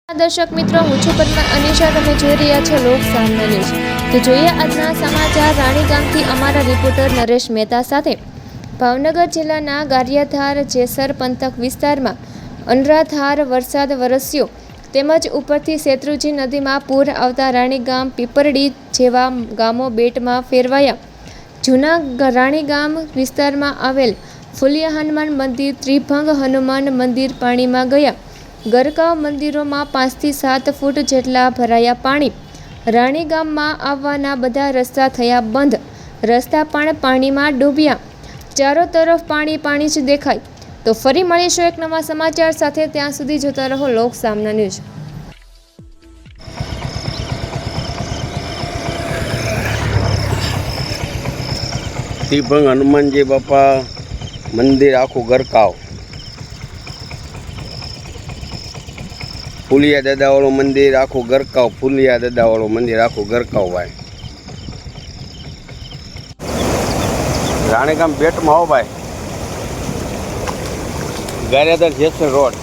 દર્શક મિત્રો, હું છું પરમાર અનિશા. તમે જોઈ રહ્યા છો લોક સામના ન્યૂઝ. તો જોઈએ આજના સમાચાર રાણીગામથી અમારા રિપોર્ટર નરેશ મહેતા સાથે. ભાવનગર જિલ્લાના ગારિયાધાર જેસર પંથક વિસ્તારમાં અનરાધાર વરસાદ વરસ્યો તેમજ ઉપરથી શેત્રુંજી નદીમાં પૂર આવતા રાણીગામ પીપરડી જેવા ગામો બેટમાં ફેરવાયા. જૂના રાણીગામ વિસ્તારમાં આવેલ ફુલિયા હનુમાન મંદિર, ત્રિભંગ હનુમાન મંદિર પાણીમાં ગયા. ગરકાવ મંદિરોમાં 5 થી 7 ફૂટ જેટલા ભરાયા પાણી. રાણીગામમાં આવવાના બધા રસ્તા થયા બંધ. રસ્તા પણ પાણીમાં ડૂબ્યા. ચારો તરફ પાણી પાણી જ દેખાય. તો ફરી મળીશું એક નવા સમાચાર સાથે. ત્યાં સુધી જોતા રહો લોક સામના ન્યૂઝ. ત્રિભંગ હનુમાનજી બાપા મંદિર આખું ગરકાવ. ફુલિયા દાદાવાળું મંદિર આખું ગરકાવ. ફુલિયા દાદાવાળું મંદિર આખું ગરકાવ ભાઈ. રાણીગામ બેટમાં આવો ભાઈ. ગારિયાધાર જેસર રોડ.